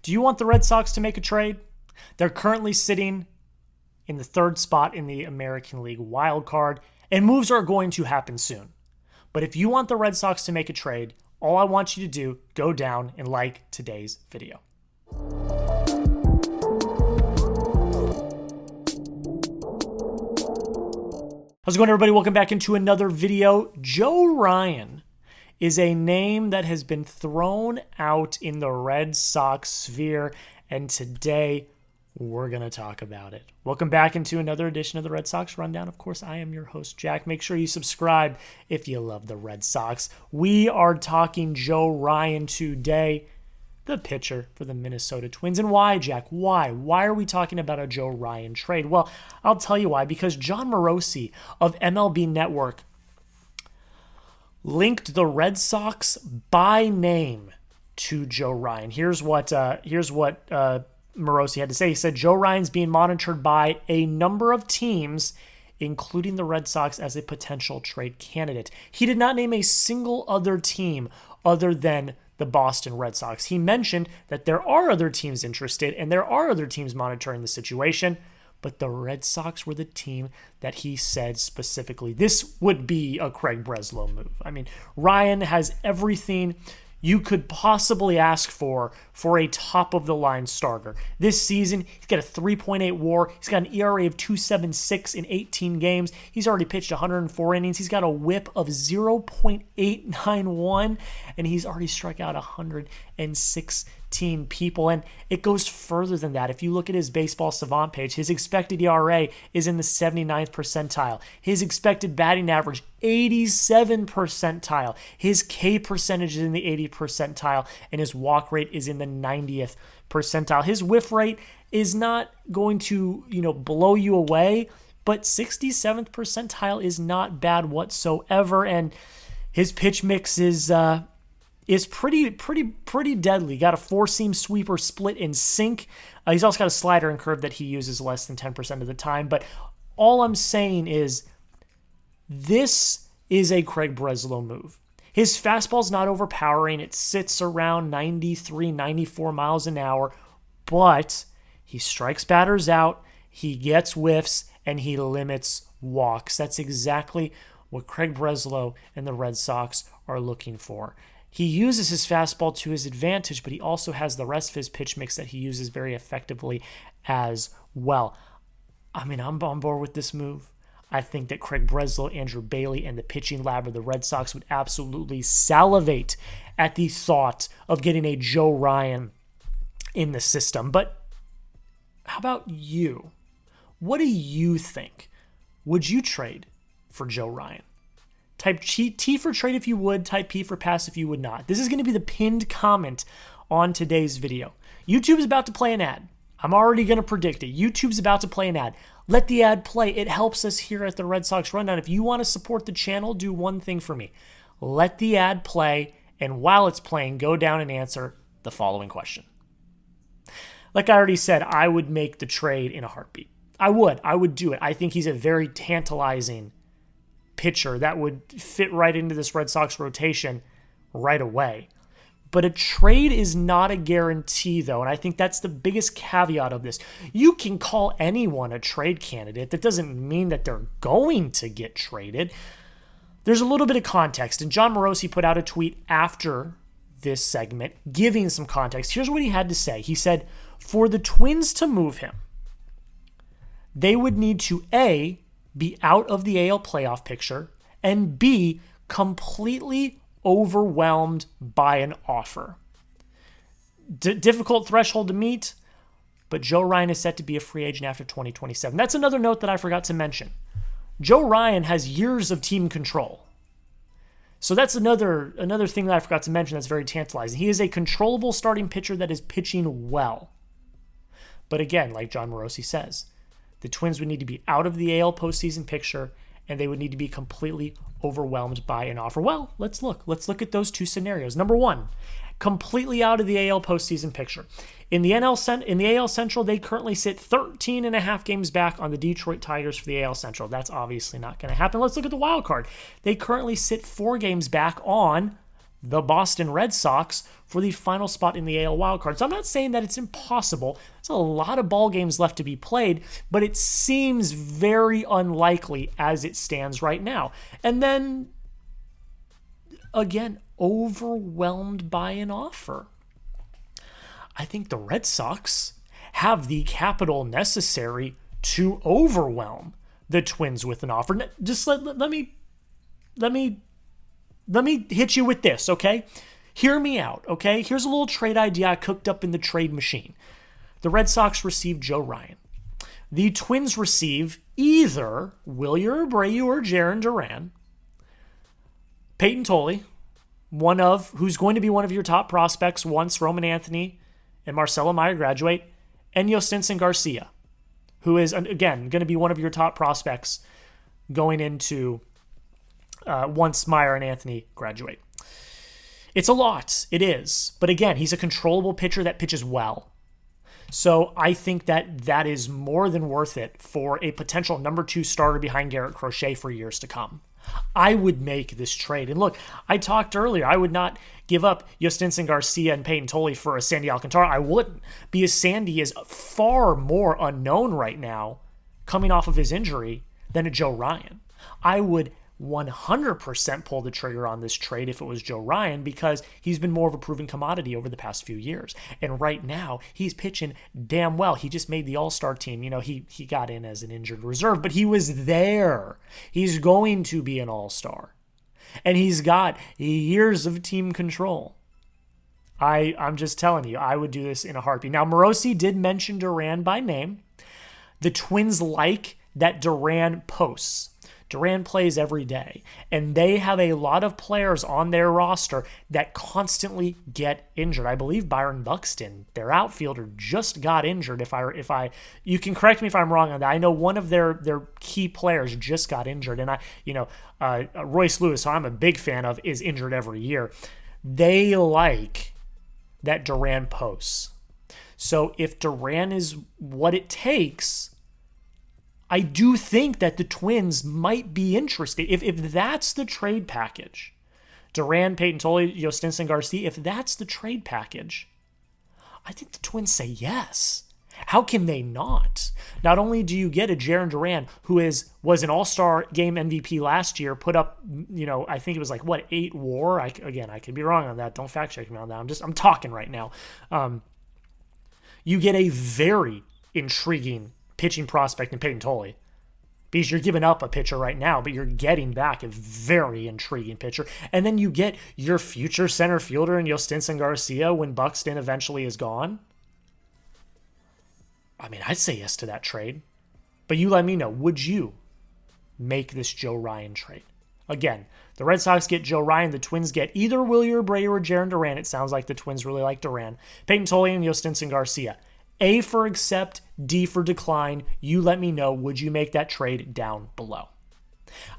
Do you want the Red Sox to make a trade? They're currently sitting in the third spot in the American League wild card, and moves are going to happen soon. But if you want the Red Sox to make a trade, all I want you to do, go down and like today's video. How's it going, everybody? Welcome back into another video. Joe Ryan is a name that has been thrown out in the Red Sox sphere, and today we're going to talk about it. Welcome back into another edition of the Red Sox Rundown. Of course, I am your host, Jack. Make sure you subscribe if you love the Red Sox. We are talking Joe Ryan today, the pitcher for the Minnesota Twins. And why, Jack? Why? Why are we talking about a Joe Ryan trade? Well, I'll tell you why. Because John Morosi of MLB Network linked the Red Sox by name to Joe Ryan. Here's what Morosi had to say. He said, Joe Ryan's being monitored by a number of teams, including the Red Sox, as a potential trade candidate. He did not name a single other team other than the Boston Red Sox. He mentioned that there are other teams interested and there are other teams monitoring the situation, but the Red Sox were the team that he said specifically this would be a Craig Breslow move. I mean, Ryan has everything you could possibly ask for a top-of-the-line starter. This season, he's got a 3.8 WAR. He's got an ERA of 2.76 in 18 games. He's already pitched 104 innings. He's got a WHIP of 0.891, and he's already struck out 116 people. And it goes further than that. If you look at his Baseball Savant page, his expected ERA is in the 79th percentile. His expected batting average, 87th percentile. His K percentage is in the 80th percentile, and his walk rate is in the 90th percentile. His whiff rate is not going to, blow you away, but 67th percentile is not bad whatsoever, and his pitch mix is pretty deadly. Got a four-seam sweeper split in sync. He's also got a slider and curve that he uses less than 10% of the time, but all I'm saying is this is a Craig Breslow move. His fastball's not overpowering. It sits around 93, 94 miles an hour, but he strikes batters out, he gets whiffs, and he limits walks. That's exactly what Craig Breslow and the Red Sox are looking for. He uses his fastball to his advantage, but he also has the rest of his pitch mix that he uses very effectively as well. I mean, I'm on board with this move. I think that Craig Breslow, Andrew Bailey, and the pitching lab of the Red Sox would absolutely salivate at the thought of getting a Joe Ryan in the system. But how about you? What do you think? Would you trade for Joe Ryan? Type T for trade if you would, type P for pass if you would not. This is going to be the pinned comment on today's video. YouTube is about to play an ad. I'm already going to predict it. YouTube's about to play an ad. Let the ad play. It helps us here at the Red Sox Rundown. If you want to support the channel, do one thing for me. Let the ad play, and while it's playing, go down and answer the following question. Like I already said, I would make the trade in a heartbeat. I would do it. I think he's a very tantalizing pitcher that would fit right into this Red Sox rotation right away. But a trade is not a guarantee, though, and I think that's the biggest caveat of this. You can call anyone a trade candidate. That doesn't mean that they're going to get traded. There's a little bit of context, and John Morosi put out a tweet after this segment giving some context. Here's what he had to say. He said, for the Twins to move him, they would need to A, be out of the AL playoff picture, and B, completely overwhelmed by an offer. Difficult threshold to meet, but Joe Ryan is set to be a free agent after 2027. That's another note that I forgot to mention. Joe Ryan has years of team control. So that's another thing that I forgot to mention that's very tantalizing. He is a controllable starting pitcher that is pitching well. But again, like John Morosi says, the Twins would need to be out of the AL postseason picture, and they would need to be completely overwhelmed by an offer. Well, let's look. Let's look at those two scenarios. Number one, completely out of the AL postseason picture. In the AL Central, they currently sit 13 and a half games back on the Detroit Tigers for the AL Central. That's obviously not going to happen. Let's look at the wild card. They currently sit 4 games back on the Boston Red Sox for the final spot in the AL wildcard. So I'm not saying that it's impossible. There's a lot of ball games left to be played, but it seems very unlikely as it stands right now. And then, again, overwhelmed by an offer. I think the Red Sox have the capital necessary to overwhelm the Twins with an offer. Just let me hit you with this, okay? Hear me out, okay? Here's a little trade idea I cooked up in the trade machine. The Red Sox receive Joe Ryan. The Twins receive either Wilyer Abreu or Jarren Duran, Payton Tolle, who's going to be one of your top prospects once Roman Anthony and Marcelo Mayer graduate, and Jhostynxon Garcia, who is, again, going to be one of your top prospects going into once Mayer and Anthony graduate. It's a lot. It is. But again, he's a controllable pitcher that pitches well. So I think that is more than worth it for a potential number 2 starter behind Garrett Crochet for years to come. I would make this trade. And look, I talked earlier, I would not give up Jhostynxon Garcia and Payton Tolle for a Sandy Alcantara. I wouldn't, because Sandy is far more unknown right now coming off of his injury than a Joe Ryan. I would 100% pull the trigger on this trade if it was Joe Ryan, because he's been more of a proven commodity over the past few years. And right now, he's pitching damn well. He just made the All-Star team. You know, he got in as an injured reserve, but he was there. He's going to be an All-Star. And he's got years of team control. I'm just telling you, I would do this in a heartbeat. Now, Morosi did mention Duran by name. The Twins like that Duran posts. Duran plays every day, and they have a lot of players on their roster that constantly get injured. I believe Byron Buxton, their outfielder, just got injured. You can correct me if I'm wrong on that. I know one of their key players just got injured, and Royce Lewis, who I'm a big fan of, is injured every year. They like that Duran posts. So if Duran is what it takes, I do think that the Twins might be interested. If that's the trade package, Duran, Payton Tolle, Jhostynxon Garcia, if that's the trade package, I think the Twins say yes. How can they not? Not only do you get a Jarren Duran, who was an All-Star Game MVP last year, put up, I think it was 8 WAR. I could be wrong on that. Don't fact check me on that. I'm talking right now. You get a very intriguing pitching prospect in Payton Tolle, because you're giving up a pitcher right now, but you're getting back a very intriguing pitcher. And then you get your future center fielder in Jhostynxon Garcia when Buxton eventually is gone. I mean, I'd say yes to that trade. But you let me know, would you make this Joe Ryan trade? Again, the Red Sox get Joe Ryan. The Twins get either Wilyer Abreu or Jarren Duran. It sounds like the Twins really like Duran. Payton Tolle and Jhostynxon Garcia. A for accept, D for decline. You let me know. Would you make that trade down below?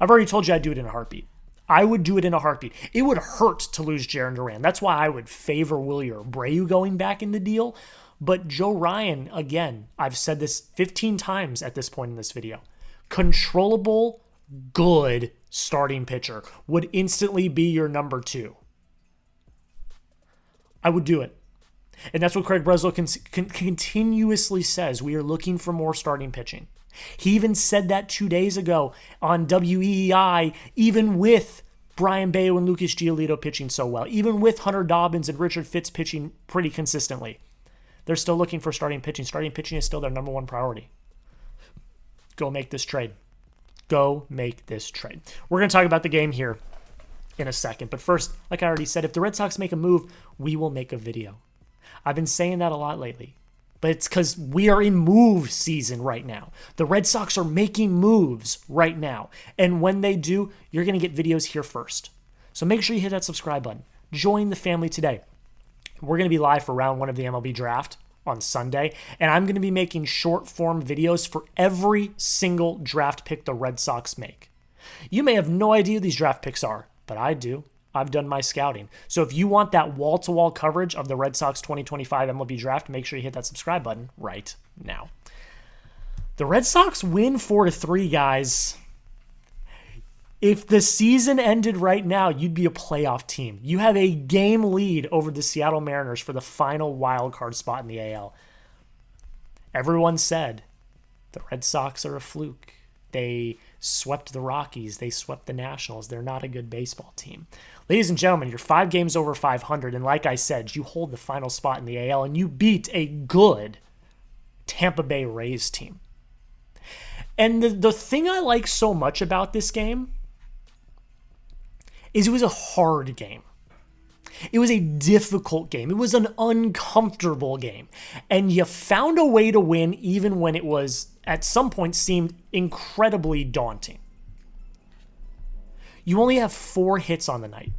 I've already told you I'd do it in a heartbeat. I would do it in a heartbeat. It would hurt to lose Jarren Duran. That's why I would favor Wilyer Abreu going back in the deal. But Joe Ryan, again, I've said this 15 times at this point in this video. Controllable, good starting pitcher would instantly be your number 2. I would do it. And that's what Craig Breslow continuously says. We are looking for more starting pitching. He even said that 2 days ago on WEEI, even with Brian Bayo and Lucas Giolito pitching so well, even with Hunter Dobbins and Richard Fitz pitching pretty consistently. They're still looking for starting pitching. Starting pitching is still their number 1 priority. Go make this trade. Go make this trade. We're going to talk about the game here in a second. But first, like I already said, if the Red Sox make a move, we will make a video. I've been saying that a lot lately, but it's because we are in move season right now. The Red Sox are making moves right now. And when they do, you're going to get videos here first. So make sure you hit that subscribe button. Join the family today. We're going to be live for round 1 of the MLB draft on Sunday, and I'm going to be making short form videos for every single draft pick the Red Sox make. You may have no idea who these draft picks are, but I do. I've done my scouting. So if you want that wall-to-wall coverage of the Red Sox 2025 MLB draft, make sure you hit that subscribe button right now. The Red Sox win 4-3, guys. If the season ended right now, you'd be a playoff team. You have a game lead over the Seattle Mariners for the final wild card spot in the AL. Everyone said the Red Sox are a fluke. They swept the Rockies. They swept the Nationals. They're not a good baseball team. Ladies and gentlemen, you're 5 games over 500, and like I said, you hold the final spot in the AL, and you beat a good Tampa Bay Rays team. And the thing I like so much about this game is it was a hard game. It was a difficult game. It was an uncomfortable game. And you found a way to win even when it was, at some point, seemed incredibly daunting. You only have 4 hits on the night.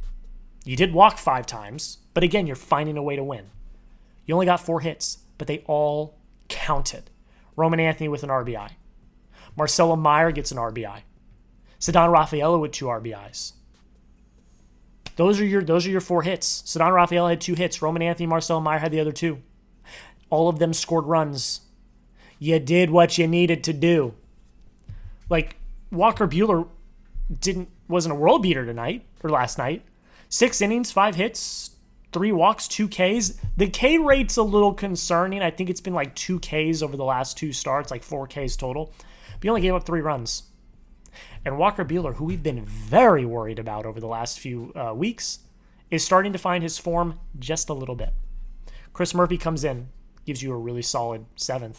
You did walk 5 times, but again, you're finding a way to win. You only got 4 hits, but they all counted. Roman Anthony with an RBI. Marcelo Mayer gets an RBI. Ceddanne Rafaela with 2 RBIs. Those are your 4 hits. Ceddanne Rafaela had 2 hits. Roman Anthony, Marcelo Mayer had the other 2. All of them scored runs. You did what you needed to do. Like, Walker Buehler wasn't a world beater tonight, or last night. 6 innings, 5 hits, 3 walks, 2 Ks. The K rate's a little concerning. I think it's been like 2 Ks over the last 2 starts, like 4 Ks total. But he only gave up 3 runs. And Walker Buehler, who we've been very worried about over the last few weeks, is starting to find his form just a little bit. Chris Murphy comes in, gives you a really solid 7th.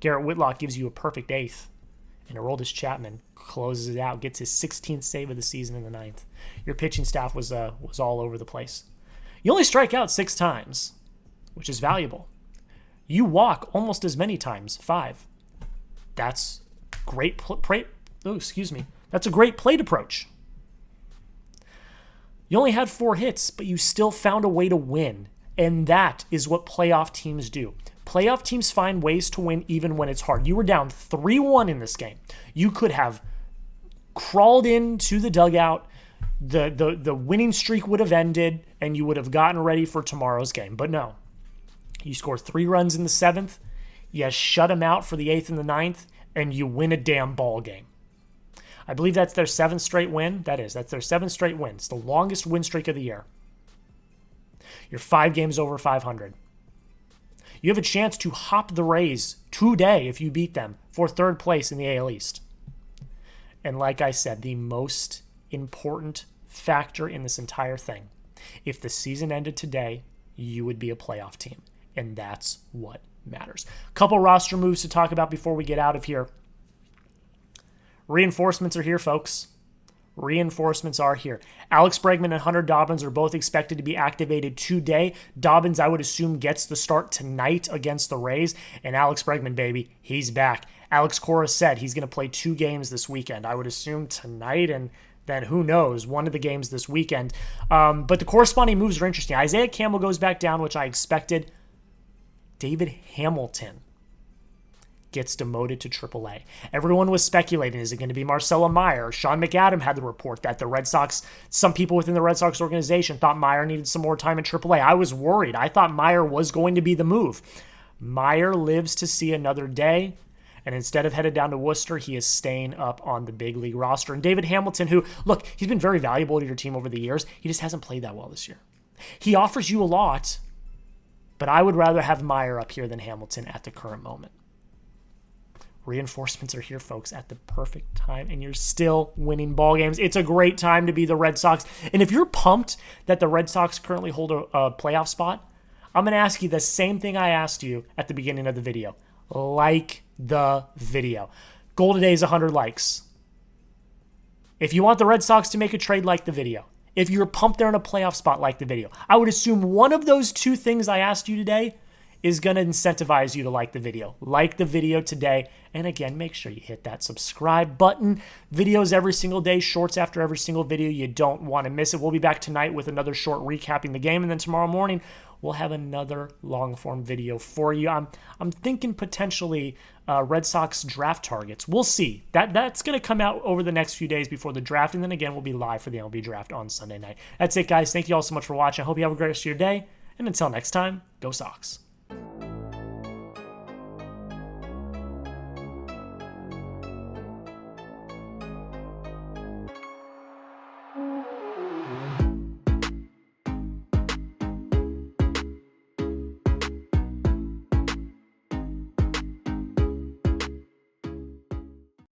Garrett Whitlock gives you a perfect 8th. And Aroldis Chapman closes it out, gets his 16th save of the season in the 9th. Your pitching staff was all over the place. You only strike out 6 times, which is valuable. You walk almost as many times, 5. That's great That's a great plate approach. You only had 4 hits, but you still found a way to win. And that is what playoff teams do. Playoff teams find ways to win even when it's hard. You were down 3-1 in this game. You could have crawled into the dugout. The winning streak would have ended, and you would have gotten ready for tomorrow's game. But no. You score 3 runs in the 7th. You shut them out for the 8th and the 9th, and you win a damn ball game. I believe that's their 7th straight win. That's their 7th straight win. It's the longest win streak of the year. You're 5 games over 500. You have a chance to hop the Rays today if you beat them for 3rd place in the AL East. And like I said, the most important factor in this entire thing, if the season ended today, you would be a playoff team. And that's what matters. Couple roster moves to talk about before we get out of here. Reinforcements are here, folks. Reinforcements are here. Alex Bregman and Hunter Dobbins are both expected to be activated today. Dobbins, I would assume, gets the start tonight against the Rays. And Alex Bregman, baby, he's back. Alex Cora said he's going to play 2 games this weekend. I would assume tonight, and then who knows, one of the games this weekend. But the corresponding moves are interesting. Isaiah Campbell goes back down, which I expected. David Hamilton gets demoted to AAA. Everyone was speculating, is it going to be Marcelo Mayer? Sean McAdam had the report that the Red Sox, some people within the Red Sox organization thought Mayer needed some more time in AAA. I was worried. I thought Mayer was going to be the move. Mayer lives to see another day, and instead of headed down to Worcester, he is staying up on the big league roster. And David Hamilton, who, look, he's been very valuable to your team over the years. He just hasn't played that well this year. He offers you a lot, but I would rather have Mayer up here than Hamilton at the current moment. Reinforcements are here, folks, at the perfect time, and you're still winning ball games. It's a great time to be the Red Sox. And if you're pumped that the Red Sox currently hold a playoff spot, I'm going to ask you the same thing I asked you at the beginning of the video. Like the video. Goal today is 100 likes. If you want the Red Sox to make a trade, like the video. If you're pumped they're in a playoff spot, like the video. I would assume one of those 2 things I asked you today is going to incentivize you to like the video. Like the video today. And again, make sure you hit that subscribe button. Videos every single day, shorts after every single video. You don't want to miss it. We'll be back tonight with another short recapping the game. And then tomorrow morning, we'll have another long-form video for you. I'm thinking potentially Red Sox draft targets. We'll see. That's going to come out over the next few days before the draft. And then again, we'll be live for the MLB draft on Sunday night. That's it, guys. Thank you all so much for watching. I hope you have a great rest of your day. And until next time, go Sox.